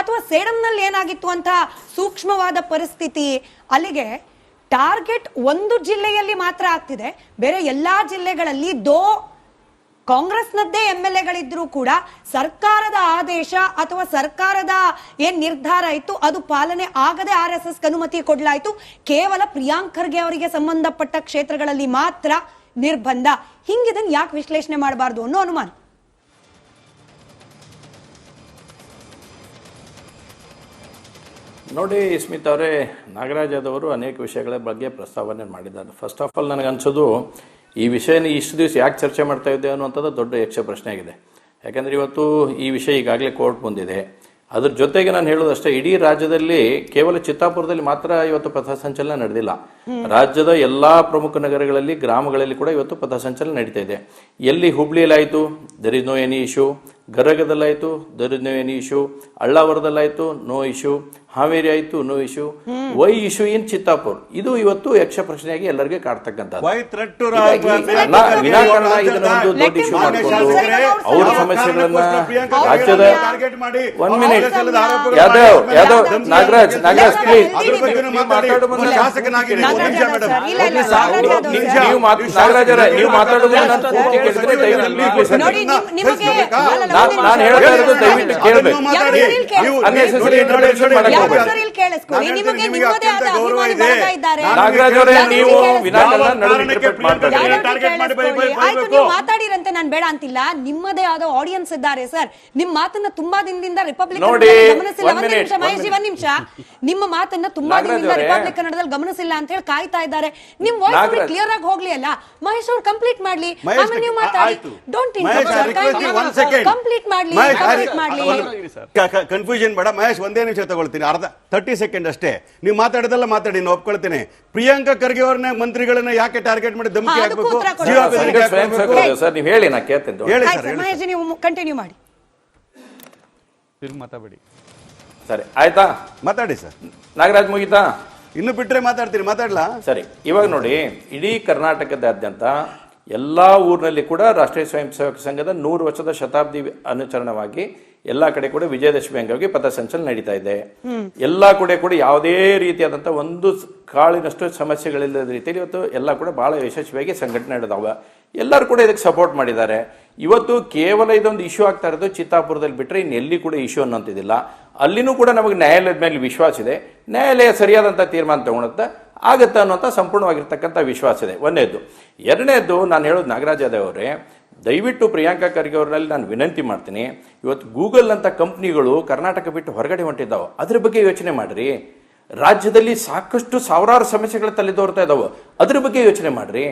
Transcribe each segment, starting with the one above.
ಅಥವಾ ಸೇಡಂನಲ್ಲಿ ಏನಾಗಿತ್ತು ಅಂತ ಸೂಕ್ಷ್ಮವಾದ ಪರಿಸ್ಥಿತಿ? ಅಲ್ಲಿಗೆ ಟಾರ್ಗೆಟ್ ಒಂದು ಜಿಲ್ಲೆಯಲ್ಲಿ ಮಾತ್ರ ಆಗ್ತಿದೆ, ಬೇರೆ ಎಲ್ಲಾ ಜಿಲ್ಲೆಗಳಲ್ಲಿ ಕಾಂಗ್ರೆಸ್ನದ್ದೇ MLA-ಗಳಿದ್ರೂ ಕೂಡ ಸರ್ಕಾರದ ಆದೇಶ ಅಥವಾ ಸರ್ಕಾರದ ಏನ್ ನಿರ್ಧಾರ ಇತ್ತು ಅದು ಪಾಲನೆ ಆಗದೆ RSS ಅನುಮತಿ ಕೊಡಲಾಯಿತು. ಕೇವಲ ಪ್ರಿಯಾಂಕ್ ಖರ್ಗೆ ಅವರಿಗೆ ಸಂಬಂಧಪಟ್ಟ ಕ್ಷೇತ್ರಗಳಲ್ಲಿ ಮಾತ್ರ ನಿರ್ಬಂಧ. ಹಿಂಗಿದನ್ನು ಯಾಕೆ ವಿಶ್ಲೇಷಣೆ ಮಾಡಬಾರ್ದು ಅನ್ನೋ ಅನುಮಾನ. ನೋಡಿ ಸ್ಮಿತಾ ಅವರೇ, ನಾಗರಾಜ್ ಅವರು ಅನೇಕ ವಿಷಯಗಳ ಬಗ್ಗೆ ಪ್ರಸ್ತಾವನೆ ಮಾಡಿದ್ದಾರೆ. ಫಸ್ಟ್ ಆಫ್ ಆಲ್ ನನಗನ್ಸೋದು ಈ ವಿಷಯನ ಇಷ್ಟು ದಿವಸ ಯಾಕೆ ಚರ್ಚೆ ಮಾಡ್ತಾ ಇದ್ದೇವೆ ಅನ್ನುವಂಥದ್ದು ದೊಡ್ಡ ಯಕ್ಷ ಪ್ರಶ್ನೆ ಆಗಿದೆ. ಯಾಕಂದರೆ ಇವತ್ತು ಈ ವಿಷಯ ಈಗಾಗಲೇ ಕೋರ್ಟ್ ಬಂದಿದೆ. ಅದ್ರ ಜೊತೆಗೆ ನಾನು ಹೇಳೋದಷ್ಟೇ, ಇಡೀ ರಾಜ್ಯದಲ್ಲಿ ಕೇವಲ ಚಿತ್ತಾಪುರದಲ್ಲಿ ಮಾತ್ರ ಇವತ್ತು ಪಥಸಂಚಲನ ನಡೆದಿಲ್ಲ. ರಾಜ್ಯದ ಎಲ್ಲಾ ಪ್ರಮುಖ ನಗರಗಳಲ್ಲಿ, ಗ್ರಾಮಗಳಲ್ಲಿ ಕೂಡ ಇವತ್ತು ಪಥಸಂಚಲನ ನಡೀತಾ ಇದೆ. ಎಲ್ಲಿ ಹುಬ್ಳಿಯಲ್ಲಾಯಿತು, there is no any issue. ಗದಗದಲ್ಲಾಯಿತು, there is no any issue. ಅಳ್ಳಾವರದಲ್ಲಾಯಿತು, ನೋ ಇಶ್ಯೂ. ಹಾವೇರಿ ಆಯಿತು, no issue. Why issue in Chittapur? ಇದು ಇವತ್ತು ಯಕ್ಷ ಪ್ರಶ್ನೆಯಾಗಿ ಎಲ್ಲರಿಗೆ ಕಾಡ್ತಕ್ಕಂಥದ್ದು. ವಿನಾಕಾರಣ ಇದನ್ನೊಂದು ದೊಡ್ಡ ಇಶ್ಯೂ ಮಾಡಿಕೊಂಡು ಅವ್ರ ಸಮಸ್ಯೆಗಳನ್ನ ರಾಜ್ಯದ one minute Yadav Nagaraj please ನೀವು ಮಾತಾಡೋದನ್ನ ನಾನು ಹೇಳ್ತಾ ಇರೋದು ದಯವಿಟ್ಟು ಕೇಳಬೇಕು. ನಾಗರಾಜ್ ಅವರೇ, ನೀವು ಮಾತಾಡಿರಂತೆ ನಾನು ಬೇಡ ಅಂತಿಲ್ಲ. ನಿಮ್ಮದೇ ಆದ ಆಡಿಯನ್ಸ್ ಇದ್ದಾರೆ ಸರ್. ನಿಮ್ಮ ಮಾತನ್ನ ತುಂಬಾ ದಿನದಿಂದ ರಿಪಬ್ಲಿಕ್ ಗಮನಿಸಿಲ್ಲ. ಒಂದ್ ನಿಮಿಷ, ನಿಮ್ಮ ಮಾತನ್ನ ತುಂಬಾ ದಿನದಿಂದ ರಿಪಬ್ಲಿಕ್ ಕನ್ನಡದಲ್ಲಿ ಗಮನಿಸಿಲ್ಲ ಅಂತ ಹೇಳಿ ಕಾಯ್ತಾ ಇದ್ದಾರೆ. ನಿಮ್ ವಾಯ್ಸ್ ಕ್ಲಿಯರ್ ಆಗಿ ಹೋಗ್ಲಿ ಅಲ್ಲ. ಮಹೇಶ್ ಅವ್ರು ಕಂಪ್ಲೀಟ್ ಮಾಡ್ಲಿ, ಆಮೇಲೆ ನೀವು ಮಾತಾಡಿ. ಡೋಂಟ್ ಕಂಪ್ಲೀಟ್ ಮಾಡ್ಲಿ. ಕನ್ಫ್ಯೂಷನ್ ಬೇಡ ಮಹೇಶ್, ಒಂದೇ ನಿಮಿಷ ತಗೊಳ್ತೀನಿ, 30 ಸೆಕೆಂಡ್ ಅಷ್ಟೇ. ನೀವು ಮಾತಾಡಿದಲ್ಲ ಮಾತಾಡಿ, ನಾನು ಒಪ್ಕೊಳ್ತೀನಿ. ಪ್ರಿಯಾಂಕಾ ಖರ್ಗೆ ಅವ್ರನ್ನ, ಮಂತ್ರಿಗಳನ್ನ ಯಾಕೆ ಟಾರ್ಗೆಟ್ ಮಾಡಿ ಧಮಕಿ ಹಾಕಬೇಕು? ಸರ್ ನೀವು ಹೇಳಿ, ನಾ ಕೇಳ್ತೇನೆ. ಹೇಳಿ ಸರ್, ಮಹೇಶ್ ನೀವು ಕಂಟಿನ್ಯೂ ಮಾಡಿ. ಮಾತಾಡಿ ಸರಿ, ಆಯ್ತಾ? ಮಾತಾಡಿ ಸರ್. ನಾಗರಾಜ್ ಮುಗಿತಾ? ಇನ್ನು ಬಿಟ್ರೆ ಮಾತಾಡ್ತೀನಿ, ಮಾತಾಡ್ಲಾ? ಸರಿ, ಇವಾಗ ನೋಡಿ, ಇಡೀ ಕರ್ನಾಟಕದಾದ್ಯಂತ ಎಲ್ಲಾ ಊರಿನಲ್ಲಿ ಕೂಡ ರಾಷ್ಟ್ರೀಯ ಸ್ವಯಂ ಸೇವಕ ಸಂಘದ 100 ವರ್ಷದ ಶತಾಬ್ದಿ ಅನುಚರಣವಾಗಿ ಎಲ್ಲಾ ಕಡೆ ಕೂಡ ವಿಜಯದಶಮಿ ಅಂಗವಾಗಿ ಪಥಸಂಚಲನ ನಡೀತಾ ಇದೆ. ಎಲ್ಲಾ ಕೂಡ ಯಾವುದೇ ರೀತಿಯಾದಂತಹ ಒಂದು ಕಾಳಿನಷ್ಟು ಸಮಸ್ಯೆಗಳಿಲ್ಲದ ರೀತಿಯಲ್ಲಿ ಇವತ್ತು ಎಲ್ಲ ಕೂಡ ಬಹಳ ಯಶಸ್ವಿಯಾಗಿ ಸಂಘಟನೆ ನಡೆದಾವ. ಎಲ್ಲರೂ ಕೂಡ ಇದಕ್ಕೆ ಸಪೋರ್ಟ್ ಮಾಡಿದ್ದಾರೆ. ಇವತ್ತು ಕೇವಲ ಇದೊಂದು ಇಶ್ಯೂ ಆಗ್ತಾ ಇರೋದು ಚಿತ್ತಾಪುರದಲ್ಲಿ ಬಿಟ್ಟರೆ ಇನ್ನೆಲ್ಲಿ ಕೂಡ ಇಶ್ಯೂ ಅನ್ನೋಂತಿದ್ದಿಲ್ಲ. ಅಲ್ಲಿನೂ ಕೂಡ ನಮಗೆ ನ್ಯಾಯಾಲಯದ ಮೇಲೆ ವಿಶ್ವಾಸ ಇದೆ. ನ್ಯಾಯಾಲಯ ಸರಿಯಾದಂಥ ತೀರ್ಮಾನ ತಗೊಳುತ್ತೆ, ಆಗತ್ತೆ ಅನ್ನೋಂಥ ಸಂಪೂರ್ಣವಾಗಿರ್ತಕ್ಕಂಥ ವಿಶ್ವಾಸ ಇದೆ. ಒಂದನೇದು. ಎರಡನೇದು, ನಾನು ಹೇಳೋದು ನಾಗರಾಜ್ ಅವರೇ, ದಯವಿಟ್ಟು ಪ್ರಿಯಾಂಕಾ ಖರ್ಗೆ ಅವರಲ್ಲಿ ನಾನು ವಿನಂತಿ ಮಾಡ್ತೀನಿ, ಇವತ್ತು ಗೂಗಲ್ ಅಂತ ಕಂಪ್ನಿಗಳು ಕರ್ನಾಟಕ ಬಿಟ್ಟು ಹೊರಗಡೆ ಹೊಂಟಿದ್ದಾವೆ, ಅದ್ರ ಬಗ್ಗೆ ಯೋಚನೆ ಮಾಡ್ರಿ. ರಾಜ್ಯದಲ್ಲಿ ಸಾಕಷ್ಟು ಸಾವಿರಾರು ಸಮಸ್ಯೆಗಳು ತಲೆದೋರ್ತಾ ಇದಾವೆ, ಅದ್ರ ಬಗ್ಗೆ ಯೋಚನೆ ಮಾಡ್ರಿ.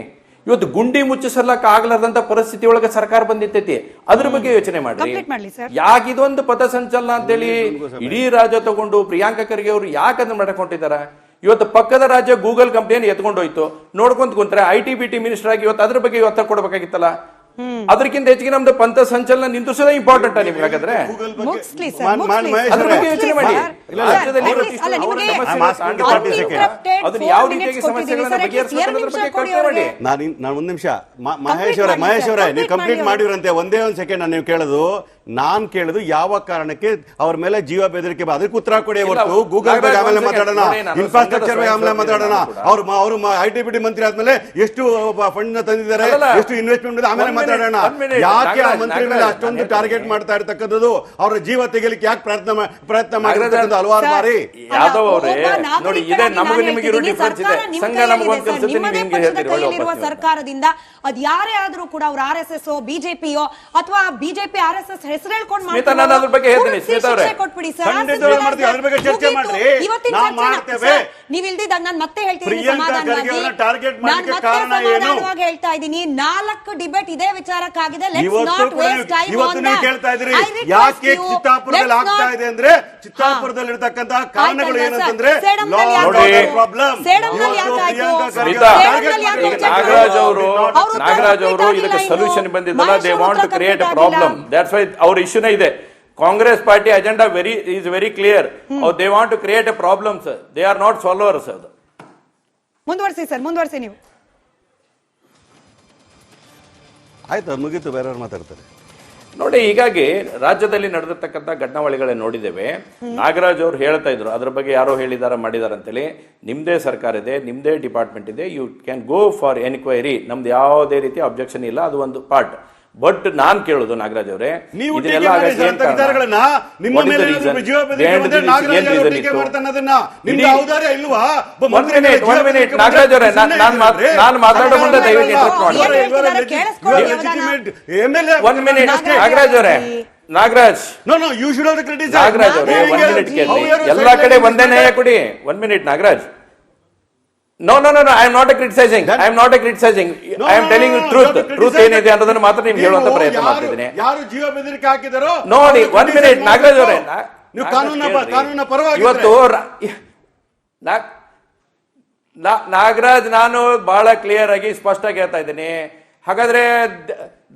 ಇವತ್ತು ಗುಂಡಿ ಮುಚ್ಚಿಸಲಕ್ಕ ಆಗ್ಲಾರ್ದಂತ ಪರಿಸ್ಥಿತಿ ಒಳಗೆ ಸರ್ಕಾರ ಬಂದಿತ್ತೈತಿ, ಅದ್ರ ಬಗ್ಗೆ ಯೋಚನೆ ಮಾಡ್ರಿ. ಯಾಕಿದೊಂದು ಪಥಸಂಚಲನ ಅಂತೇಳಿ ಇಡೀ ರಾಜ್ಯ ತಗೊಂಡು ಪ್ರಿಯಾಂಕಾ ಖರ್ಗೆ ಅವರು ಯಾಕೆ ಅದನ್ನ ಮಾಡಕೊಂಡಿದ್ದಾರೆ? ಇವತ್ತು ಪಕ್ಕದ ರಾಜ್ಯ ಗೂಗಲ್ ಕಂಪ್ನಿಯನ್ನು ಎತ್ಕೊಂಡೋಯ್ತು, ನೋಡ್ಕೊಂತ ಕುಂತ್ರೆ IT-BT ಮಿನಿಸ್ಟರ್ ಆಗಿ ಇವತ್ತು ಅದ್ರ ಬಗ್ಗೆ ಒತ್ತಡ ಕೊಡಬೇಕಾಗಿತ್ತಲ್ಲ. ಅದಕ್ಕಿಂತ ಹೆಚ್ಚಿಗೆ ನಮ್ದು ಪಂಥ ಸಂಚಲನ ನಿಂದಿಸೋದೇ ಇಂಪಾರ್ಟೆಂಟ್ ನಿಮ್ಗೆ. ಹಾಗಾದ್ರೆ ಅದ್ರ ಬಗ್ಗೆ ಯೋಚನೆ ಮಾಡಿ. ಅದನ್ನ ಯಾವ ರೀತಿಯಾಗಿ ಸಮಸ್ಯೆಗಳನ್ನ ಬಗೆಹರಿಸಬೇಕು. ನಾನು ಒಂದ್ ನಿಮಿಷ, ಮಹೇಶ್ ಅವರೇ ನೀವು ಕಂಪ್ಲೀಟ್ ಮಾಡಿರಂತೆ. ಒಂದೇ ಒಂದ್ ಸೆಕೆಂಡ್ ನೀವು ಕೇಳೋದು, ನಾನ್ ಕೇಳುದು ಯಾವ ಕಾರಣಕ್ಕೆ ಅವ್ರ ಮೇಲೆ ಜೀವ ಬೆದರಿಕೆ, ಅದಕ್ಕೆ ಉತ್ತರ ಕೊಡಿ. ಹೊರತು ಗೂಗಲ್ ಬಗ್ಗೆ ಆಮೇಲೆ ಮಾತಾಡೋಣ, ಇನ್ಫ್ರಾಸ್ಟ್ರಕ್ಚರ್ ಬಗ್ಗೆ ಆಮೇಲೆ ಮಾತಾಡೋಣ. ಅವರು IT-BT ಮಂತ್ರಿ ಆದ್ಮೇಲೆ ಎಷ್ಟು ಫಂಡ್ ತಂದಿದ್ದಾರೆ, ಎಷ್ಟು ಇನ್ವೆಸ್ಟ್ಮೆಂಟ್ ಆಮೇಲೆ ಮಾತಾಡೋಣ. ಯಾಕೆ ಆ ಮಂತ್ರಿ ಮೇಲೆ ಅಷ್ಟೊಂದು ಟಾರ್ಗೆಟ್ ಮಾಡ್ತಾ ಇರ್ತಕ್ಕಂಥದ್ದು? ಅವರ ಜೀವ ತೆಗಿಲಿಕ್ಕೆ ಯಾಕೆ ಪ್ರಯತ್ನ ಮಾಡಿರ್ತಕ್ಕಂಥ ಹಲವಾರು ಬಾರಿ. ಯಾದವ್ ಅವರೇ ನೋಡಿ, ಇದೆ ನಮಗೆ ನಿಮಗೆ ಇರೋ ಡಿಫರೆನ್ಸ್ ಇದೆ. ಸಂಘ ನಮಗೆ ಒಂದು ಕನ್ಸುತ್ತೆ, ನಿಮಗೆ ಹೇಳ್ತೀರಿ. ಸರ್ಕಾರದಿಂದ ಅದು ಯಾರೇ ಆದ್ರೂ ಕೂಡ ಅವ್ರ RSS BJP ಅಥವಾ BJP RSS ಹೆಸರು ಹೇಳ್ಕೊಂಡು ಅದ್ರ ಬಗ್ಗೆ ಹೇಳ್ತೀನಿ. ಸ್ಮಿತಾ ಅವರೇ ಕೊಟ್ಬಿಡಿ ಸರ್, ಅದ್ರ ಬಗ್ಗೆ ಚರ್ಚೆ ಮಾಡ್ರಿ. ನೀವು ಇಲ್ದಿದ್ದಾಗ ನಾನು ಮತ್ತೆ ಹೇಳ್ತೀನಿ, ಸಮಾಧಾನವಾಗಿ ಹೇಳ್ತಾ ಇದ್ದೀನಿ. 4 ಡಿಬೇಟ್ ಇದೇ ವಿಚಾರಕ್ಕಾಗಿದೆ. ಯಾಕೆ ಚಿತ್ತಾಪುರದಲ್ಲಿ ಆಗ್ತಾ ಇದೆ ಅಂದ್ರೆ, ಚಿತ್ತಾಪುರದಲ್ಲಿ ಇರತಕ್ಕಂತಹ ಕಾರಣಗಳು ಏನಂತಂದ್ರೆ ನಾಗರಾಜ್ ಅವರು ಇದಕ್ಕೆ ಸೊಲ್ಯೂಷನ್ ಬಂದಿದ್ದಲ್ಲ. They want to create a problem. That's why ಅವ್ರ ಇಶ್ಯೂನೇ ಇದೆ. Congress party agenda is very clear. They want to create a problem, sir. They are not followers. ಮುಂದುವರಿಸಿ ಸರ್, ಮುಂದುವರಿಸಿ ನೀವು. ಆಯ್ತು, ಮುಗೀತು, ಬೇರೆಯವ್ರು ಮಾತಾಡ್ತಾರೆ. ನೋಡಿ, ಹೀಗಾಗಿ ರಾಜ್ಯದಲ್ಲಿ ನಡೆದಿರ್ತಕ್ಕಂಥ ಘಟನಾವಳಿಗಳನ್ನ ನೋಡಿದ್ದೇವೆ. ನಾಗರಾಜ್ ಅವರು ಹೇಳ್ತಾ ಇದ್ರು, ಅದ್ರ ಬಗ್ಗೆ ಯಾರೋ ಹೇಳಿದಾರ ಮಾಡಿದಾರ ಅಂತೇಳಿ. ನಿಮ್ದೇ ಸರ್ಕಾರ ಇದೆ, ನಿಮ್ದೇ ಡಿಪಾರ್ಟ್ಮೆಂಟ್ ಇದೆ, you can go for enquiry. ನಮ್ದು ಯಾವುದೇ ರೀತಿ ಅಬ್ಜೆಕ್ಷನ್ ಇಲ್ಲ, ಅದು ಒಂದು ಪಾರ್ಟ್. ಬಟ್ ನಾನ್ ಕೇಳೋದು ನಾಗರಾಜ್ ಅವರೇ, ನಾಗರಾಜ್ ಅವರೇ, ನಾನು ಮಾತಾಡೋ ಮುಂದೆ ದಯವಿಟ್ಟು ಒನ್ ಮಿನಿಟ್. ನಾಗರಾಜ್ ಅವರೇ, ನಾಗರಾಜ್ ಅವರೇ, 1 minute ಕೇಳಿ. ಎಲ್ಲಾ ಕಡೆ ಒಂದೇ ನ್ಯಾಯ ಕೊಡಿ. 1 minute, Nagaraj. No, I am not criticizing. I am telling you truth ಏನಿದೆ ಅನ್ನೋದನ್ನ ಮಾತ್ರ ನಿಮ್ಗೆ ಹೇಳುವಂತ ಪ್ರಯತ್ನ ಮಾಡ್ತಿದ್ದೀನಿ. ಯಾರು ಜೀವ ಬೆದರಿಕೆ ಹಾಕಿದಾರೋ ನೋಡಿ, 1 minute, ನಾಗರಾಜ್ ಅವರೇ. ನೀವು ಕಾನೂನಿನ ಪರವಾಗಿ ಇವತ್ತು ನಾಗರಾಜ್, ನಾನು ಬಹಳ ಕ್ಲಿಯರ್ ಆಗಿ ಸ್ಪಷ್ಟವಾಗಿ ಹೇಳ್ತಾ ಇದ್ದೀನಿ. ಹಾಗಾದ್ರೆ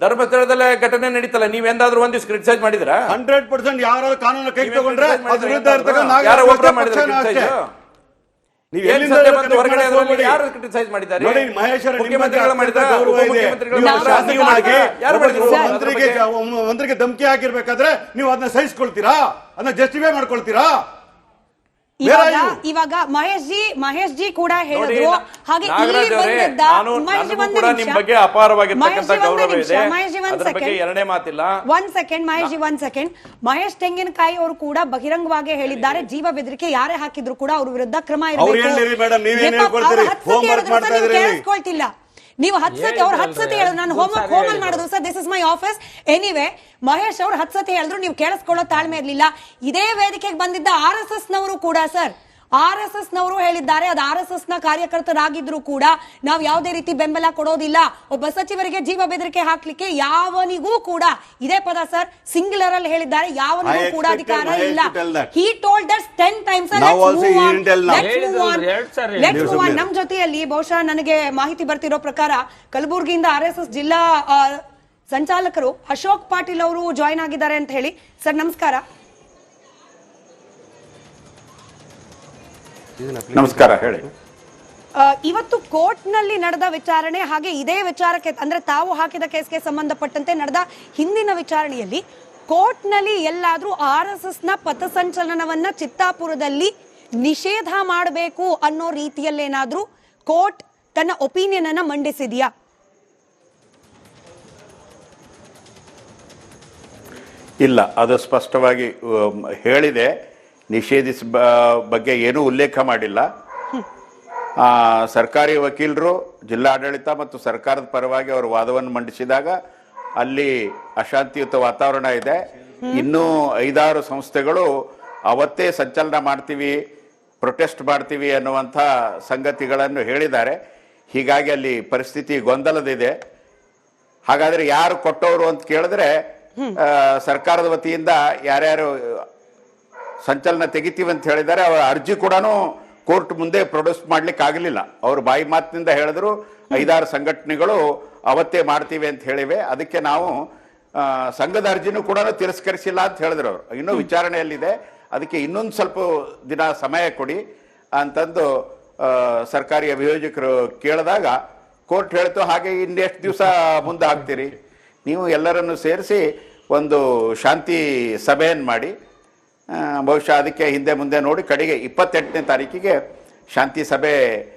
ಧರ್ಮಸ್ಥಳದಲ್ಲೇ ಘಟನೆ ನಡೀತಲ್ಲ, ನೀವೆಂದಾದ್ರೂ ಒಂದ್ ದಿವಸ ಕ್ರಿಟಿಸೈಸ್ ಮಾಡಿದ್ರಾ? 100% ಯಾರು ಕಾನೂನು ಕೈ ತಗೊಂಡ್ರೆ ಯಾರು ಒಬ್ಬರ ಮಾಡಿದ್ರೆ ಯಾರು ಕ್ರಿಟಿಸೈಸ್ ಮಾಡಿದ್ದಾರೆ? ಮಂತ್ರಿಗೆ ಧಮಕಿ ಹಾಕಿರ್ಬೇಕಾದ್ರೆ ನೀವು ಅದನ್ನ ಸಹಿಸ್ಕೊಳ್ತೀರಾ? ಅದನ್ನ ಜಸ್ಟಿಫೈ ಮಾಡ್ಕೊಳ್ತೀರಾ? ಇವಾಗ ಮಹೇಶ್ ಜಿ ಕೂಡ ಹೇಳಿದ್ರು. ಹಾಗೆ ನಿಮ್ ಬಗ್ಗೆ ಅಪಾರವಾಗಿರ್ತಕ್ಕಂಥ ಗೌರವ ಇದೆ, ಅದ್ರ ಬಗ್ಗೆ ಎರಡನೇ ಮಾತಿಲ್ಲ. ಒಂದ್ ಸೆಕೆಂಡ್. ಮಹೇಶ್ ತೆಂಗಿನಕಾಯಿ ಅವರು ಕೂಡ ಬಹಿರಂಗವಾಗಿ ಹೇಳಿದ್ದಾರೆ, ಜೀವ ಬೆದರಿಕೆ ಯಾರೇ ಹಾಕಿದ್ರು ಕೂಡ ಅವ್ರ ವಿರುದ್ಧ ಕ್ರಮ ಕೇಳಿಸ್ಕೊಳ್ತಿಲ್ಲ. ನೀವು 10 ಸತಿ ಅವ್ರು 10 ಸತಿ ಹೇಳಿದ್ರು, ನಾನು ಹೋಮಲ್ಲಿ ಮಾಡೋದು sir, this is my office. Anyway, Mahesh ಅವ್ರು 10 ಸತಿ ಹೇಳಿದ್ರು, ನೀವು ಕೇಳಿಸ್ಕೊಳ್ಳೋ ತಾಳ್ಮೆ ಇರ್ಲಿಲ್ಲ. ಇದೇ ವೇದಿಕೆಗೆ ಬಂದಿದ್ದ RSS ನವರು ಕೂಡ ಸರ್, RSS ನವರು ಹೇಳಿದ್ದಾರೆ, ಅದು RSS ನ ಕಾರ್ಯಕರ್ತರಾಗಿದ್ರು ಕೂಡ ನಾವು ಯಾವುದೇ ರೀತಿ ಬೆಂಬಲ ಕೊಡೋದಿಲ್ಲ. ಒಬ್ಬ ಸಚಿವರಿಗೆ ಜೀವ ಬೆದರಿಕೆ ಹಾಕ್ಲಿಕ್ಕೆ ಯಾವನಿಗೂ ಕೂಡ, ಇದೇ ಪದ ಸರ್, ಸಿಂಗ್ಯುಲರ್ ಅಲ್ಲಿ ಹೇಳಿದ್ದಾರೆ, ಯಾವನಿಗೂ ಕೂಡ ಅಧಿಕಾರ ಇಲ್ಲ. He told us 10 times. Let's move on. ನಮ್ ಜೊತೆಯಲ್ಲಿ ಬಹುಶಃ ನನಗೆ ಮಾಹಿತಿ ಬರ್ತಿರೋ ಪ್ರಕಾರ ಕಲಬುರಗಿಯಿಂದ RSS ಜಿಲ್ಲಾ ಸಂಚಾಲಕರು ಅಶೋಕ್ ಪಾಟೀಲ್ ಅವರು ಜಾಯಿನ್ ಆಗಿದ್ದಾರೆ ಅಂತ ಹೇಳಿ. ಸರ್ ನಮಸ್ಕಾರ. ನಮಸ್ಕಾರ, ಹೇಳಿ. ಇವತ್ತು ಕೋರ್ಟ್ ನಲ್ಲಿ ನಡೆದ ವಿಚಾರಣೆ, ಹಾಗೆ ಇದೇ ವಿಚಾರಕ್ಕೆ ಅಂದ್ರೆ ತಾವು ಹಾಕಿದ ಕೇಸ್ಗೆ ಸಂಬಂಧಪಟ್ಟಂತೆ ನಡೆದ ಹಿಂದಿನ ವಿಚಾರಣೆಯಲ್ಲಿ ಕೋರ್ಟ್ ನಲ್ಲಿ ಎಲ್ಲಾದ್ರೂ RSS ನ ಪಥಸಂಚಲನವನ್ನ ಚಿತ್ತಾಪುರದಲ್ಲಿ ನಿಷೇಧ ಮಾಡಬೇಕು ಅನ್ನೋ ರೀತಿಯಲ್ಲೇನಾದ್ರೂ ಕೋರ್ಟ್ ತನ್ನ ಒಪಿನಿಯನ್ ಅನ್ನ ಮಂಡಿಸಿದೆಯಾ? ಇಲ್ಲ, ಅದು ಸ್ಪಷ್ಟವಾಗಿ ಹೇಳಿದೆ. ನಿಷೇಧಿಸ ಬಗ್ಗೆ ಏನೂ ಉಲ್ಲೇಖ ಮಾಡಿಲ್ಲ. ಸರ್ಕಾರಿ ವಕೀಲರು ಜಿಲ್ಲಾಡಳಿತ ಮತ್ತು ಸರ್ಕಾರದ ಪರವಾಗಿ ಅವರು ವಾದವನ್ನು ಮಂಡಿಸಿದಾಗ ಅಲ್ಲಿ ಅಶಾಂತಿಯುತ ವಾತಾವರಣ ಇದೆ. ಇನ್ನೂ 5-6 ಸಂಸ್ಥೆಗಳು ಅವತ್ತೇ ಸಂಚಲನ ಮಾಡ್ತೀವಿ, ಪ್ರೊಟೆಸ್ಟ್ ಮಾಡ್ತೀವಿ ಅನ್ನುವಂಥ ಸಂಗತಿಗಳನ್ನು ಹೇಳಿದ್ದಾರೆ. ಹೀಗಾಗಿ ಅಲ್ಲಿ ಪರಿಸ್ಥಿತಿ ಗೊಂದಲದಿದೆ. ಹಾಗಾದ್ರೆ ಯಾರು ಕೊಟ್ಟವರು ಅಂತ ಕೇಳಿದ್ರೆ, ಸರ್ಕಾರದ ವತಿಯಿಂದ ಯಾರ್ಯಾರು ಸಂಚಲನ ತೆಗಿತೀವಿ ಅಂತ ಹೇಳಿದ್ದಾರೆ, ಅವರ ಅರ್ಜಿ ಕೂಡ ಕೋರ್ಟ್ ಮುಂದೆ ಪ್ರೊಡ್ಯೂಸ್ ಮಾಡ್ಲಿಕ್ಕೆ ಆಗಲಿಲ್ಲ. ಅವರು ಬಾಯಿ ಮಾತಿನಿಂದ ಹೇಳಿದ್ರು 5-6 ಸಂಘಟನೆಗಳು ಅವತ್ತೇ ಮಾಡ್ತೀವಿ ಅಂತ ಹೇಳಿವೆ. ಅದಕ್ಕೆ ನಾವು ಸಂಘದ ಅರ್ಜಿನೂ ಕೂಡ ತಿರಸ್ಕರಿಸಿಲ್ಲ ಅಂತ ಹೇಳಿದ್ರು. ಅವರು ಇನ್ನೂ ವಿಚಾರಣೆಯಲ್ಲಿದೆ, ಅದಕ್ಕೆ ಇನ್ನೊಂದು ಸ್ವಲ್ಪ ದಿನ ಸಮಯ ಕೊಡಿ ಅಂತಂದು ಸರ್ಕಾರಿ ಅಭಿಯೋಜಕರು ಕೇಳಿದಾಗ ಕೋರ್ಟ್ ಹೇಳ್ತು, ಹಾಗೆ ಇನ್ನೆಷ್ಟು ದಿವಸ ಮುಂದೆ ಹಾಕ್ತೀರಿ ನೀವು? ಎಲ್ಲರನ್ನು ಸೇರಿಸಿ ಒಂದು ಶಾಂತಿ ಸಭೆಯನ್ನು ಮಾಡಿ, ಬಹುಶಃ ಅದಕ್ಕೆ ಹಿಂದೆ ಮುಂದೆ ನೋಡಿ ಕಡೆಗೆ 28ನೇ ತಾರೀಕಿಗೆ ಶಾಂತಿ ಸಭೆ